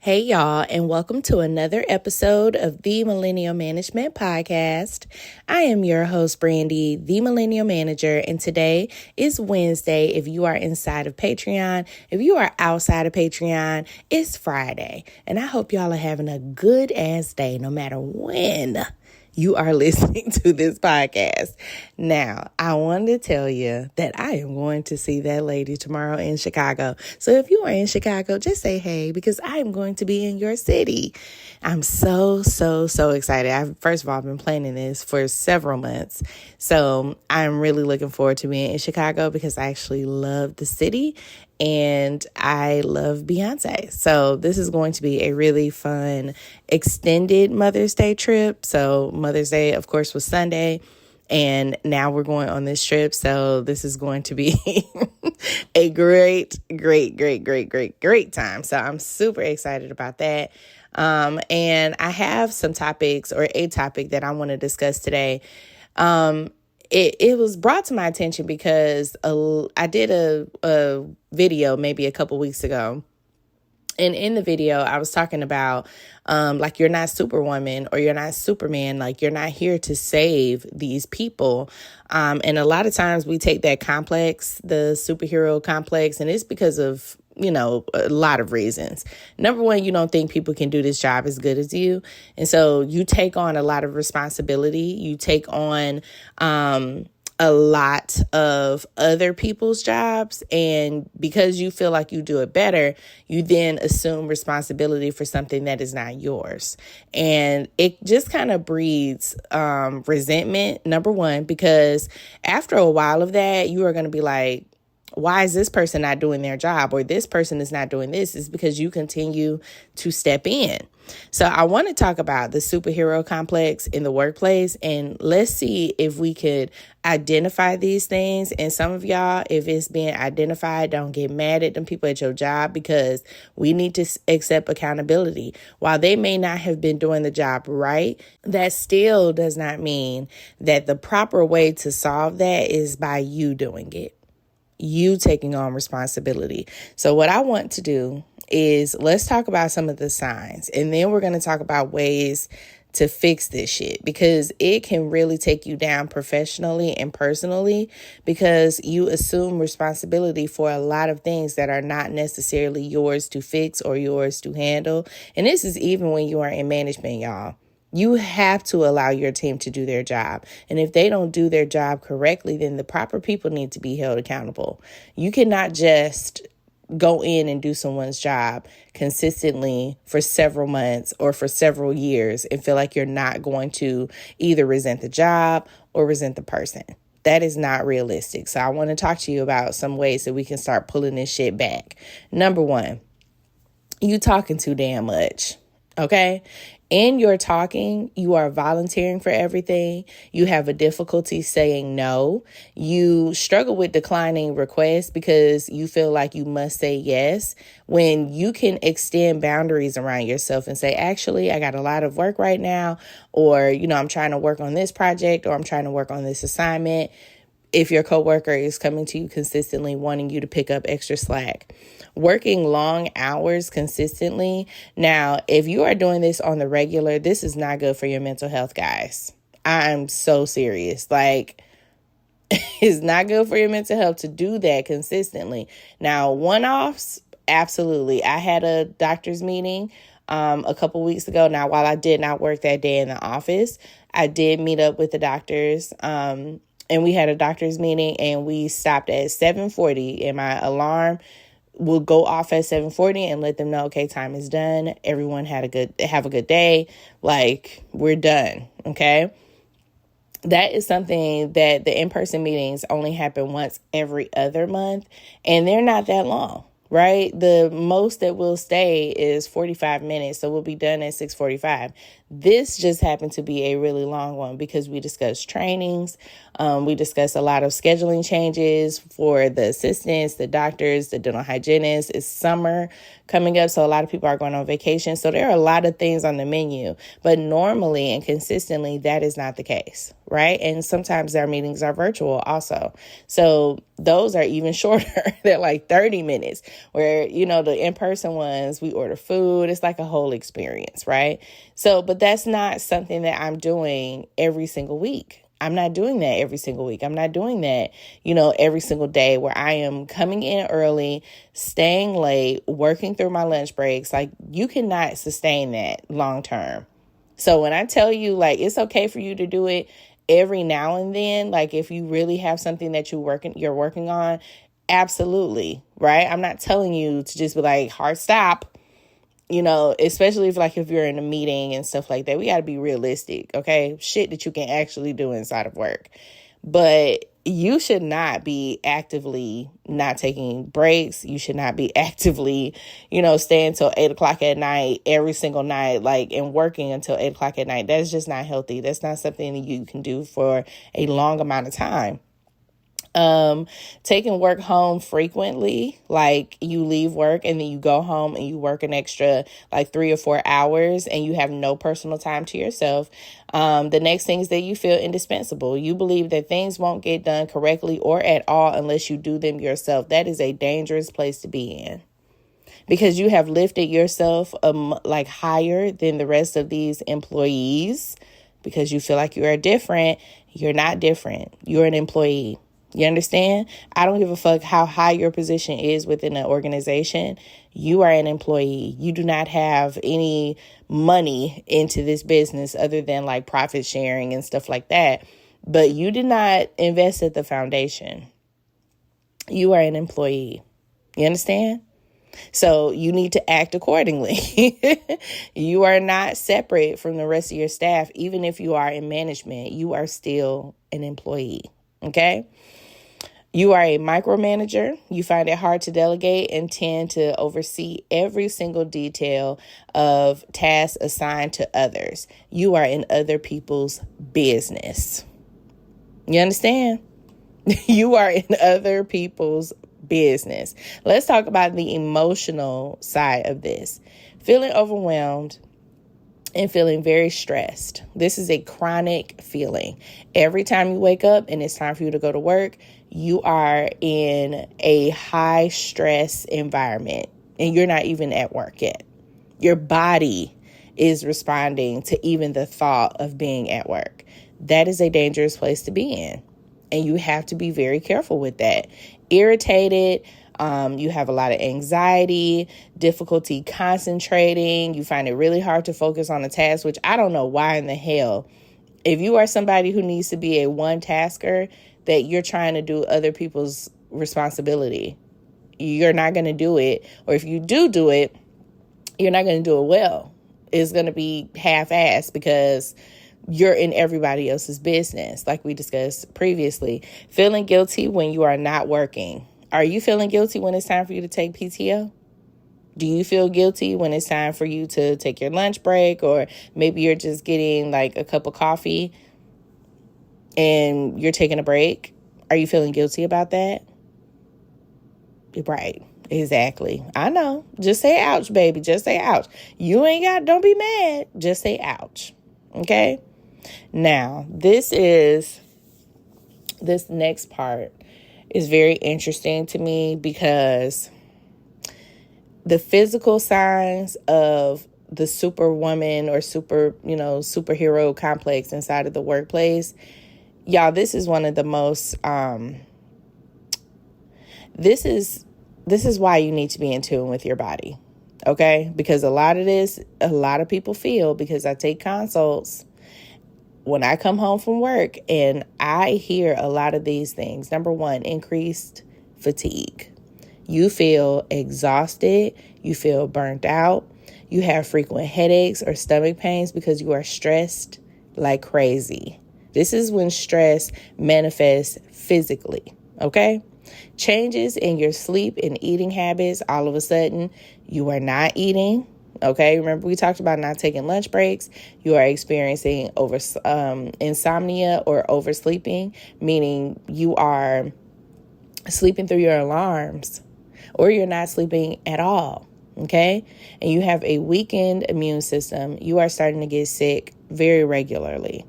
Hey, y'all, and welcome to another episode of the Millennial Management Podcast. I am your host, Brandy, the Millennial Manager, and today is Wednesday. If you are inside of Patreon, if you are outside of Patreon, it's Friday, and I hope y'all are having a good ass day no matter when you are listening to this podcast. Now, I wanted to tell you that I am going to see that lady tomorrow in Chicago. So if you are in Chicago, just say hey, because I am going to be in your city. I'm so excited. First of all, I've been planning this for several months. So I'm really looking forward to being in Chicago because I actually love the city and I love Beyonce. So this is going to be a really fun extended Mother's Day trip. So Mother's Day, of course, was Sunday. And now we're going on this trip. So this is going to be a great time. So I'm super excited about that. And I have some topics or a topic that I want to discuss today. It was brought to my attention because I did a video maybe a couple weeks ago. And in the video, I was talking about, like, you're not Superwoman or you're not Superman. Like, you're not here to save these people. And a lot of times we take that complex, the superhero complex, and it's because of, a lot of reasons. Number one, you don't think people can do this job as good as you. And so you take on a lot of responsibility. You take on, a lot of other people's jobs. And because you feel like you do it better, you then assume responsibility for something that is not yours. And it just kind of breeds resentment, number one, because after a while of that, you are going to be like, why is this person not doing their job, or this person is not doing this? Is because you continue to step in. So I want to talk about the superhero complex in the workplace, and let's see if we could identify these things. And some of y'all, if it's being identified, don't get mad at them people at your job, because we need to accept accountability. While they may not have been doing the job right, that still does not mean that the proper way to solve that is by you doing it. You taking on responsibility. So what I want to do is let's talk about some of the signs, and then we're going to talk about ways to fix this shit, because it can really take you down professionally and personally, because you assume responsibility for a lot of things that are not necessarily yours to fix or yours to handle. And this is even when you are in management, y'all. You have to allow your team to do their job. And if they don't do their job correctly, then the proper people need to be held accountable. You cannot just go in and do someone's job consistently for several months or for several years and feel like you're not going to either resent the job or resent the person. That is not realistic. So I want to talk to you about some ways that we can start pulling this shit back. Number one, you talking too damn much. Okay? In your talking, you are volunteering for everything. You have a difficulty saying no. You struggle with declining requests because you feel like you must say yes, when you can extend boundaries around yourself and say, actually, I got a lot of work right now, or, I'm trying to work on this project, or I'm trying to work on this assignment. If your coworker is coming to you consistently wanting you to pick up extra slack. Working long hours consistently. Now, if you are doing this on the regular, this is not good for your mental health, guys. I'm so serious. Like, it's not good for your mental health to do that consistently. Now, one-offs, absolutely. I had a doctor's meeting a couple weeks ago. Now, while I did not work that day in the office, I did meet up with the doctors, and we had a doctor's meeting, and we stopped at 7:40, and my alarm will go off at 7:40 and let them know, okay, time is done. Everyone have a good day. Like, we're done. Okay. That is something that the in-person meetings only happen once every other month, and they're not that long. Right? The most that we'll stay is 45 minutes. So we'll be done at 6:45. This just happened to be a really long one because we discussed trainings. We discussed a lot of scheduling changes for the assistants, the doctors, the dental hygienists. It's summer coming up. So a lot of people are going on vacation. So there are a lot of things on the menu, but normally and consistently, that is not the case, right? And sometimes our meetings are virtual also. So those are even shorter. They're like 30 minutes where, the in-person ones, we order food. It's like a whole experience, right? So, but that's not something that I'm doing every single week. I'm not doing that every single week. I'm not doing that, every single day where I am coming in early, staying late, working through my lunch breaks. Like, you cannot sustain that long term. So when I tell you, like, it's okay for you to do it every now and then, like if you really have something that you're working on, absolutely, right? I'm not telling you to just be like, hard stop. Especially if you're in a meeting and stuff like that, we got to be realistic, okay? Shit that you can actually do inside of work. But you should not be actively not taking breaks. You should not be actively, staying till 8:00 at night, every single night, and working until 8:00 at night. That's just not healthy. That's not something that you can do for a long amount of time. Taking work home frequently, like you leave work and then you go home and you work an extra 3 or 4 hours and you have no personal time to yourself. The next thing is that you feel indispensable. You believe that things won't get done correctly or at all unless you do them yourself. That is a dangerous place to be in, because you have lifted yourself higher than the rest of these employees because you feel like you are different. You're not different. You're an employee. You understand? I don't give a fuck how high your position is within an organization. You are an employee. You do not have any money into this business other than profit sharing and stuff like that. But you did not invest at the foundation. You are an employee. You understand? So you need to act accordingly. You are not separate from the rest of your staff. Even if you are in management, you are still an employee. Okay? You are a micromanager. You find it hard to delegate and tend to oversee every single detail of tasks assigned to others. You are in other people's business. You understand? You are in other people's business. Let's talk about the emotional side of this. Feeling overwhelmed and feeling very stressed. This is a chronic feeling. Every time you wake up and it's time for you to go to work, you are in a high stress environment and you're not even at work yet. Your body is responding to even the thought of being at work. That is a dangerous place to be in. And you have to be very careful with that. Irritated, you have a lot of anxiety, difficulty concentrating. You find it really hard to focus on a task, which I don't know why in the hell. If you are somebody who needs to be a one-tasker, that you're trying to do other people's responsibility, you're not going to do it. Or if you do it, you're not going to do it well. It's going to be half-assed because you're in everybody else's business, like we discussed previously. Feeling guilty when you are not working. Are you feeling guilty when it's time for you to take PTO? Do you feel guilty when it's time for you to take your lunch break, or maybe you're just getting a cup of coffee and you're taking a break? Are you feeling guilty about that? Right. Exactly. I know. Just say ouch, baby. Just say ouch. Don't be mad. Just say ouch. Okay? Now, this next part is very interesting to me because the physical signs of the superwoman or superhero complex inside of the workplace. Y'all, this is one of the most, this is why you need to be in tune with your body. Okay? Because a lot of people feel, because I take consults when I come home from work and I hear a lot of these things. Number one, increased fatigue. You feel exhausted. You feel burnt out. You have frequent headaches or stomach pains because you are stressed like crazy. This is when stress manifests physically, okay? Changes in your sleep and eating habits. All of a sudden, you are not eating, okay? Remember, we talked about not taking lunch breaks. You are experiencing insomnia or oversleeping, meaning you are sleeping through your alarms or you're not sleeping at all. okay, and you have a weakened immune system, you are starting to get sick very regularly.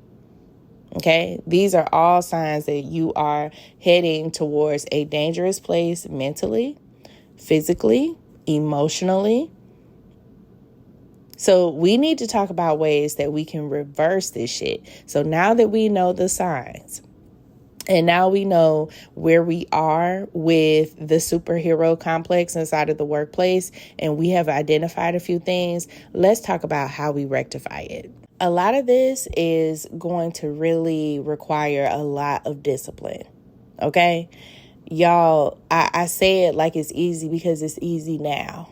Okay, these are all signs that you are heading towards a dangerous place mentally, physically, emotionally. So we need to talk about ways that we can reverse this shit. So now that we know the signs, and now we know where we are with the superhero complex inside of the workplace, and we have identified a few things, let's talk about how we rectify it. A lot of this is going to really require a lot of discipline, okay? Y'all, I say it like it's easy because it's easy now.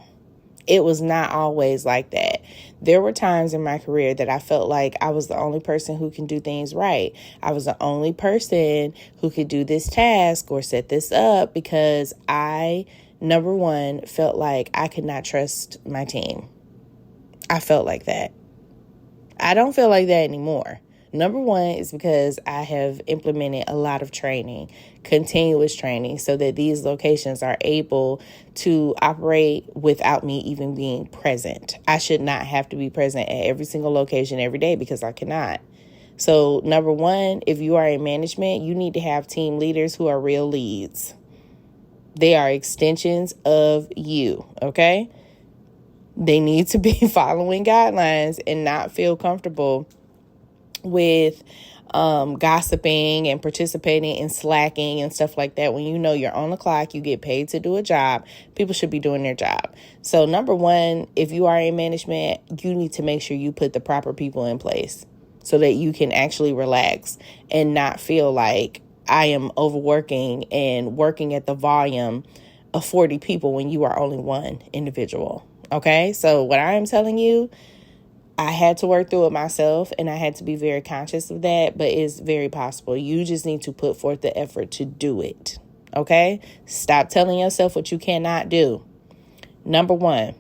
It was not always like that. There were times in my career that I felt like I was the only person who can do things right. I was the only person who could do this task or set this up because I, number one, felt like I could not trust my team. I felt like that. I don't feel like that anymore. Number one is because I have implemented a lot of training, continuous training, so that these locations are able to operate without me even being present. I should not have to be present at every single location every day because I cannot. So number one, if you are in management, you need to have team leaders who are real leads. They are extensions of you, okay? They need to be following guidelines and not feel comfortable with gossiping and participating in slacking and stuff like that. When you know you're on the clock, you get paid to do a job, people should be doing their job. So number one, if you are in management, you need to make sure you put the proper people in place so that you can actually relax and not feel like I am overworking and working at the volume of 40 people when you are only one individual. Okay, so what I am telling you, I had to work through it myself, and I had to be very conscious of that, but it's very possible. You just need to put forth the effort to do it, okay? Stop telling yourself what you cannot do. Number one,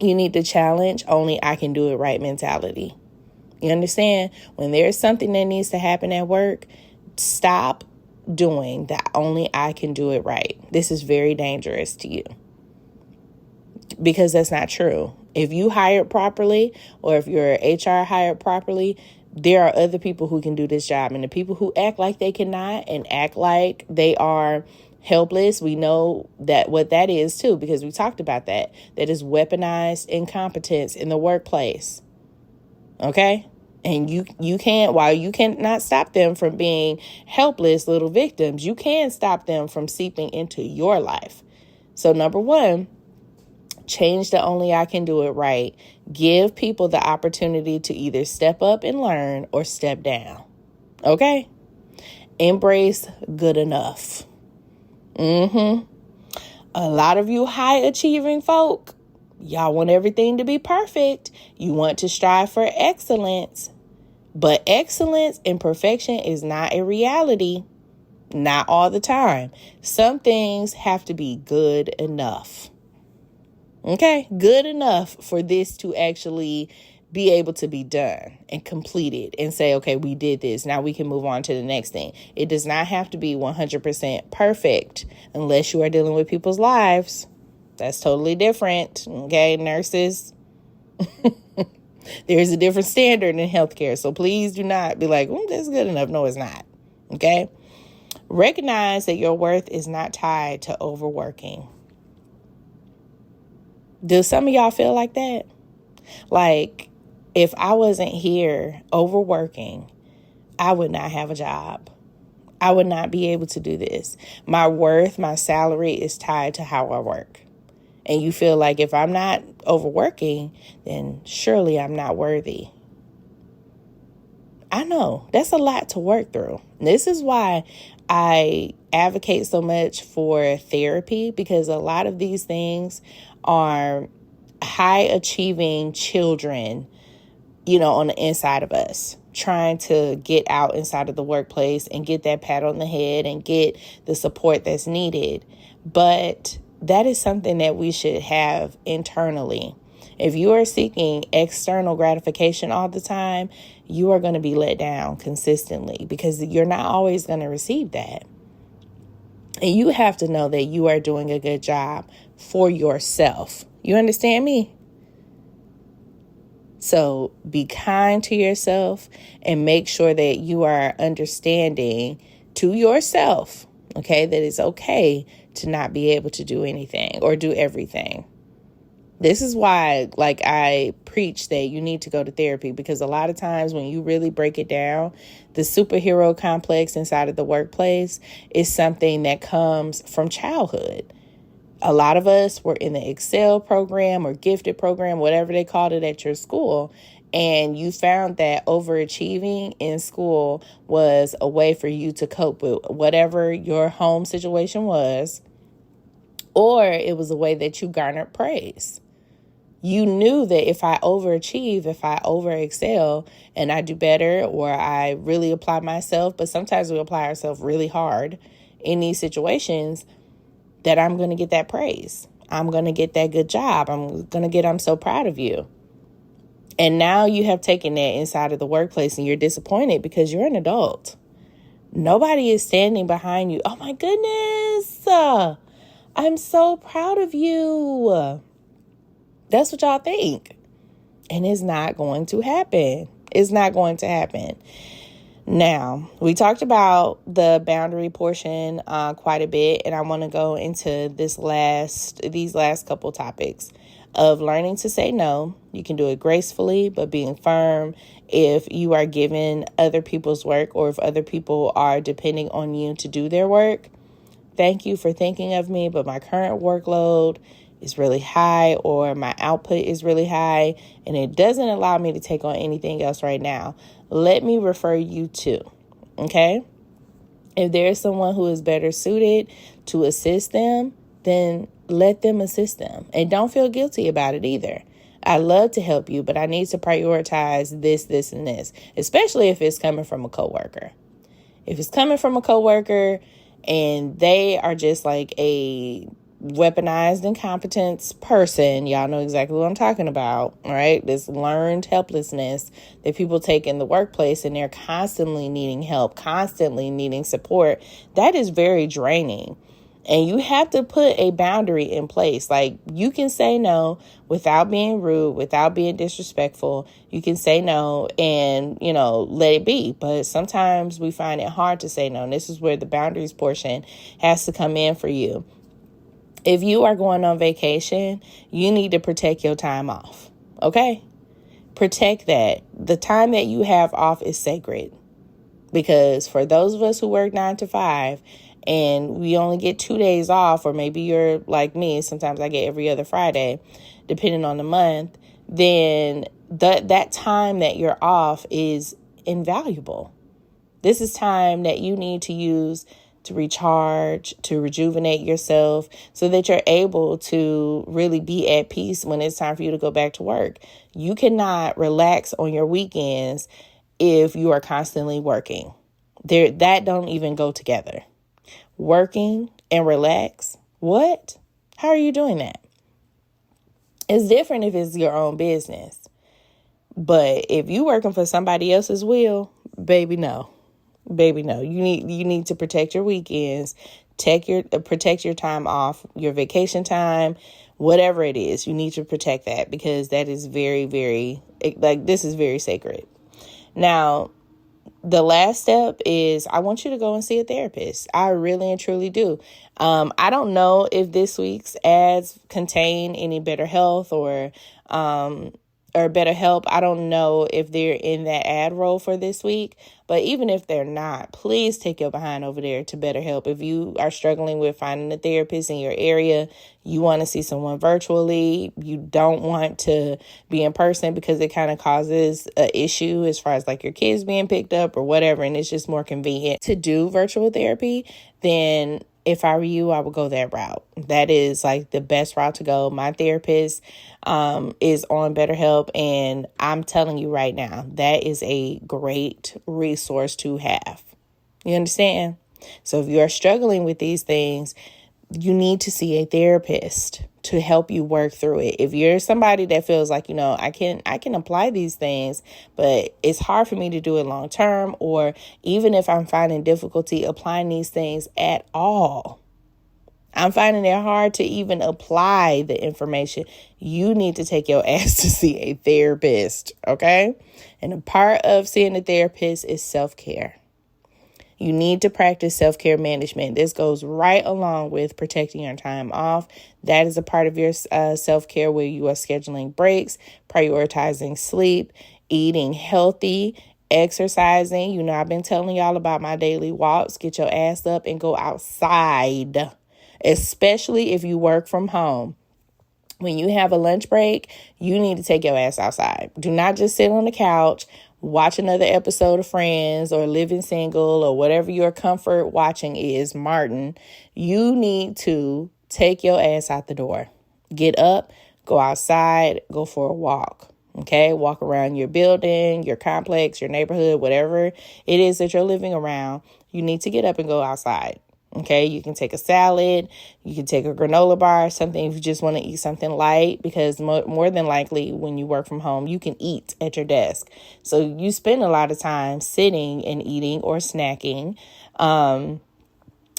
you need to challenge only I can do it right mentality. You understand? When there's something that needs to happen at work, stop doing that only I can do it right. This is very dangerous to you. Because that's not true. If you hired properly, or if your HR hired properly, there are other people who can do this job. And the people who act like they cannot and act like they are helpless, we know that what that is too, because we talked about that. That is weaponized incompetence in the workplace. Okay? And you can't, while you cannot stop them from being helpless little victims, you can stop them from seeping into your life. So number one, change the only I can do it right. Give people the opportunity to either step up and learn or step down. Okay? Embrace good enough. A lot of you high achieving folk, y'all want everything to be perfect. You want to strive for excellence. But excellence and perfection is not a reality. Not all the time. Some things have to be good enough. Okay, good enough for this to actually be able to be done and completed and say, okay, we did this. Now we can move on to the next thing. It does not have to be 100% perfect unless you are dealing with people's lives. That's totally different. Okay, nurses. There's a different standard in healthcare. So please do not be like, that's good enough. No, it's not. Okay. Recognize that your worth is not tied to overworking. Do some of y'all feel like that? Like, if I wasn't here overworking, I would not have a job. I would not be able to do this. My worth, my salary is tied to how I work. And you feel like if I'm not overworking, then surely I'm not worthy. I know that's a lot to work through. This is why I advocate so much for therapy, because a lot of these things are high achieving children, on the inside of us, trying to get out inside of the workplace and get that pat on the head and get the support that's needed. But that is something that we should have internally. If you are seeking external gratification all the time, you are going to be let down consistently because you're not always going to receive that. And you have to know that you are doing a good job for yourself. You understand me? So be kind to yourself and make sure that you are understanding to yourself, okay, that it's okay to not be able to do anything or do everything. This is why, like, I preach that you need to go to therapy, because a lot of times when you really break it down, the superhero complex inside of the workplace is something that comes from childhood. A lot of us were in the Excel program or gifted program, whatever they called it at your school, and you found that overachieving in school was a way for you to cope with whatever your home situation was, or it was a way that you garnered praise. You knew that if I overachieve, if I overexcel and I do better, or I really apply myself, but sometimes we apply ourselves really hard in these situations, that I'm going to get that praise. I'm going to get that good job. I'm so proud of you. And now you have taken that inside of the workplace and you're disappointed because you're an adult. Nobody is standing behind you. Oh my goodness. I'm so proud of you. That's what y'all think. And it's not going to happen. It's not going to happen. Now, we talked about the boundary portion quite a bit, and I want to go into these last couple topics of learning to say no. You can do it gracefully, but being firm if you are given other people's work or if other people are depending on you to do their work. Thank you for thinking of me, but my current workload is really high, or my output is really high, and it doesn't allow me to take on anything else right now. Let me refer you to, okay? If there's someone who is better suited to assist them, then let them assist them. And don't feel guilty about it either. I love to help you, but I need to prioritize this, and this, especially if it's coming from a coworker. If it's coming from a coworker and they are just like a weaponized incompetence person, y'all know exactly what I'm talking about, right? This learned helplessness that people take in the workplace, and they're constantly needing help, constantly needing support. That is very draining. And you have to put a boundary in place. Like, you can say no without being rude, without being disrespectful. You can say no and, let it be. But sometimes we find it hard to say no. And this is where the boundaries portion has to come in for you. If you are going on vacation, you need to protect your time off, okay? Protect that. The time that you have off is sacred, because for those of us who work 9 to 5 and we only get 2 days off, or maybe you're like me, sometimes I get every other Friday, depending on the month, then that time that you're off is invaluable. This is time that you need to use to recharge, to rejuvenate yourself, so that you're able to really be at peace when it's time for you to go back to work. You cannot relax on your weekends if you are constantly working. That don't even go together. Working and relax. What? How are you doing that? It's different if it's your own business. But if you working for somebody else's will, baby, no. Baby, no. You need to protect your weekends, protect your time off, your vacation time, whatever it is. You need to protect that, because that is very, very, this is very sacred. Now, the last step is I want you to go and see a therapist. I really and truly do. I don't know if this week's ads contain any BetterHelp or BetterHelp. I don't know if they're in that ad role for this week, but even if they're not, please take your behind over there to BetterHelp. If you are struggling with finding a therapist in your area, you want to see someone virtually, you don't want to be in person because it kind of causes an issue as far as like your kids being picked up or whatever, and it's just more convenient to do virtual therapy, then if I were you, I would go that route. That is like the best route to go. My therapist is on BetterHelp, and I'm telling you right now, that is a great resource to have. You understand? So if you are struggling with these things, you need to see a therapist to help you work through it. If you're somebody that feels like, I can apply these things, but it's hard for me to do it long term, or even if I'm finding difficulty applying these things at all, I'm finding it hard to even apply the information. You need to take your ass to see a therapist, okay? And a part of seeing a therapist is self-care. You need to practice self-care management. This goes right along with protecting your time off. That is a part of your self-care where you are scheduling breaks, prioritizing sleep, eating healthy, exercising. You know, I've been telling y'all about my daily walks. Get your ass up and go outside, especially if you work from home. When you have a lunch break, you need to take your ass outside. Do not just sit on the couch, watch another episode of Friends or Living Single or whatever your comfort watching is, Martin. You need to take your ass out the door. Get up, go outside, go for a walk. Okay, walk around your building, your complex, your neighborhood, whatever it is that you're living around. You need to get up and go outside. Okay, you can take a salad, you can take a granola bar, something if you just want to eat something light, because more than likely when you work from home, you can eat at your desk. So you spend a lot of time sitting and eating or snacking. And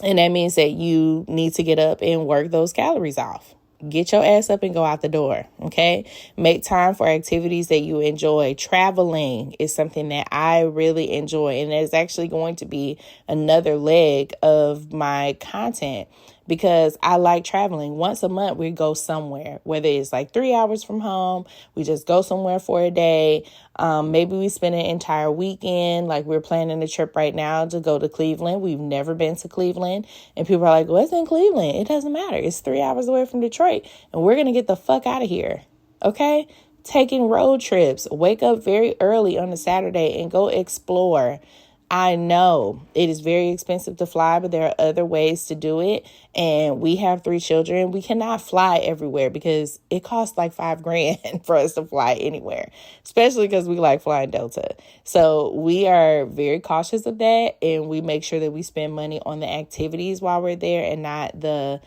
that means that you need to get up and work those calories off. Get your ass up and go out the door, okay? Make time for activities that you enjoy. Traveling is something that I really enjoy, and it's actually going to be another leg of my content because I like traveling. Once a month, we go somewhere, whether it's like 3 hours from home, we just go somewhere for a day. Maybe we spend an entire weekend, like we're planning a trip right now to go to Cleveland. We've never been to Cleveland. And people are like, what's in Cleveland? It doesn't matter. It's 3 hours away from Detroit. And we're going to get the fuck out of here. Okay? Taking road trips. Wake up very early on a Saturday and go explore. I know it is very expensive to fly, but there are other ways to do it. And we have 3 children. We cannot fly everywhere because it costs like $5,000 for us to fly anywhere, especially because we like flying Delta. So we are very cautious of that. And we make sure that we spend money on the activities while we're there and not the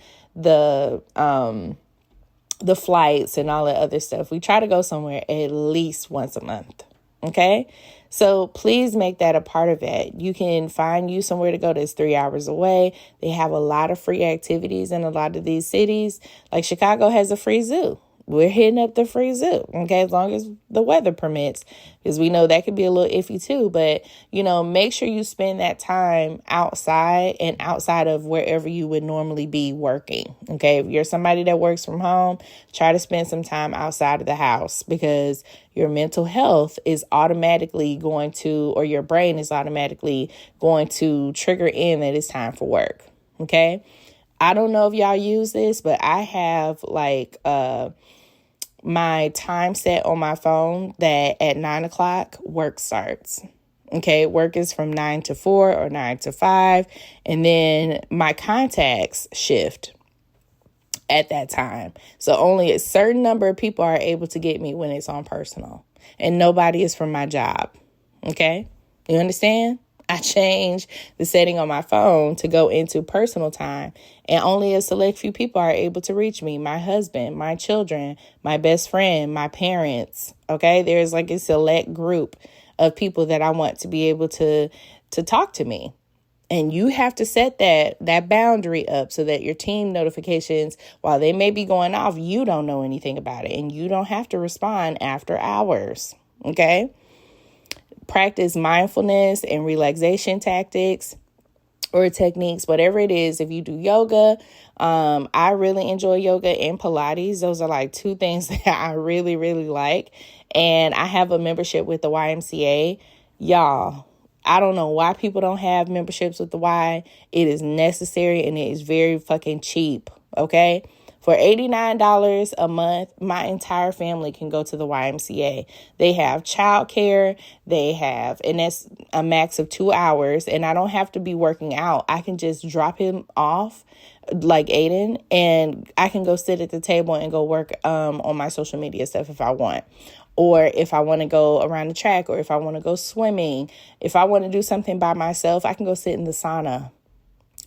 flights and all that other stuff. We try to go somewhere at least once a month. Okay. So please make that a part of it. You can find you somewhere to go that's 3 hours away. They have a lot of free activities in a lot of these cities. Like Chicago has a free zoo. We're hitting up the free zoo, okay, as long as the weather permits, because we know that could be a little iffy too. But, you know, make sure you spend that time outside and outside of wherever you would normally be working, okay? If you're somebody that works from home, try to spend some time outside of the house because your mental health is automatically going to, or your brain is automatically going to trigger in that it's time for work, okay? I don't know if y'all use this, but I have like my time set on my phone that at 9:00 work starts. Okay, work is from 9 to 4 or 9 to 5. And then my contacts shift at that time. So only a certain number of people are able to get me when it's on personal. And nobody is from my job. Okay, you understand? I changed the setting on my phone to go into personal time, and only a select few people are able to reach me. My husband, my children, my best friend, my parents. Okay, there's like a select group of people that I want to be able to talk to me. And you have to set that boundary up so that your team notifications, while they may be going off, you don't know anything about it, and you don't have to respond after hours. Okay. Practice mindfulness and relaxation tactics or techniques, whatever it is. If you do yoga, I really enjoy yoga and Pilates. Those are like 2 things that I really, really like. And I have a membership with the YMCA. Y'all, I don't know why people don't have memberships with the Y. It is necessary and it is very fucking cheap. Okay. For $89 a month, my entire family can go to the YMCA. They have childcare, and that's a max of 2 hours, and I don't have to be working out. I can just drop him off, like Aiden, and I can go sit at the table and go work on my social media stuff if I want. Or if I want to go around the track, or if I want to go swimming, if I want to do something by myself, I can go sit in the sauna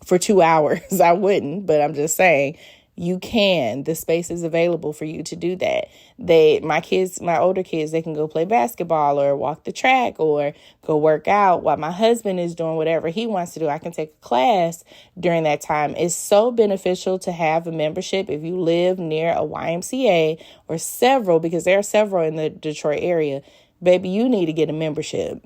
for 2 hours. I wouldn't, but I'm just saying. you can. The space is available for you to do that. My older kids, they can go play basketball or walk the track or go work out while my husband is doing whatever he wants to do. I can take a class during that time. It's so beneficial to have a membership if you live near a YMCA or several, because there are several in the Detroit area. Baby, you need to get a membership.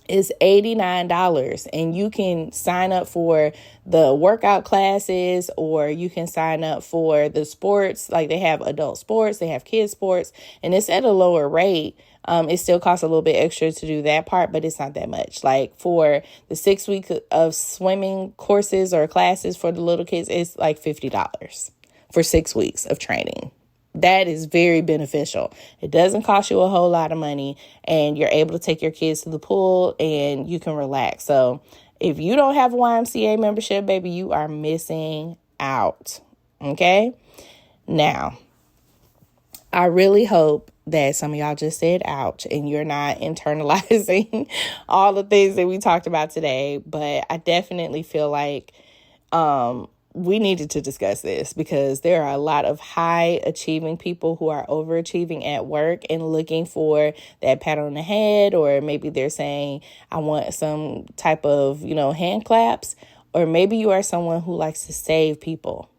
It's $89 and you can sign up for the workout classes, or you can sign up for the sports. Like, they have adult sports, they have kids sports, and it's at a lower rate. It still costs a little bit extra to do that part, but it's not that much. Like, for the 6 weeks of swimming courses or classes for the little kids, it's like $50 for 6 weeks of training. That is very beneficial. It doesn't cost you a whole lot of money, and you're able to take your kids to the pool and you can relax. So if you don't have a YMCA membership, baby, you are missing out. Okay? Now, I really hope that some of y'all just said ouch and you're not internalizing all the things that we talked about today. But I definitely feel like we needed to discuss this, because there are a lot of high achieving people who are overachieving at work and looking for that pat on the head, or maybe they're saying, I want some type of, hand claps, or maybe you are someone who likes to save people.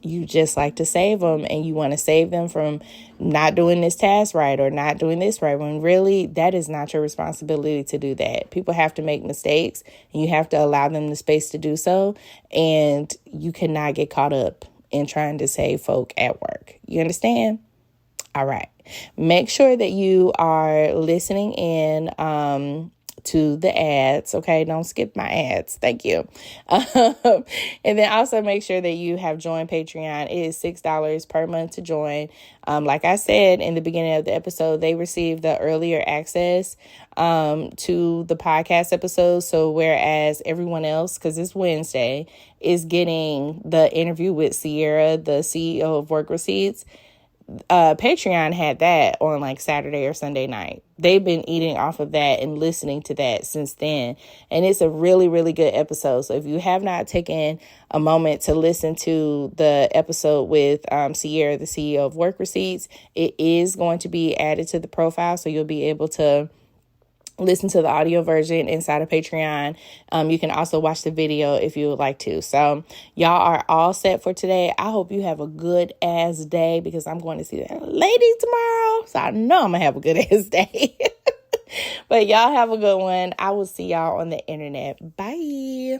You just like to save them, and you want to save them from not doing this task right or not doing this right, when really that is not your responsibility to do that. People have to make mistakes, and you have to allow them the space to do so. And you cannot get caught up in trying to save folk at work. You understand? All right. Make sure that you are listening in to the ads. Okay, don't skip my ads. Thank you. And then also make sure that you have joined Patreon. It is $6 per month to join. Like I said in the beginning of the episode, they receive the earlier access to the podcast episodes. So whereas everyone else, because it's Wednesday, is getting the interview with Sierra, the CEO of Work Receipts, Patreon had that on like Saturday or Sunday night. They've been eating off of that and listening to that since then. And it's a really, really good episode. So if you have not taken a moment to listen to the episode with Sierra, the CEO of Work Receipts, it is going to be added to the profile. So you'll be able to listen to the audio version inside of Patreon. You can also watch the video if you would like to. So y'all are all set for today. I hope you have a good ass day, because I'm going to see that lady tomorrow. So I know I'm going to have a good ass day. But y'all have a good one. I will see y'all on the internet. Bye.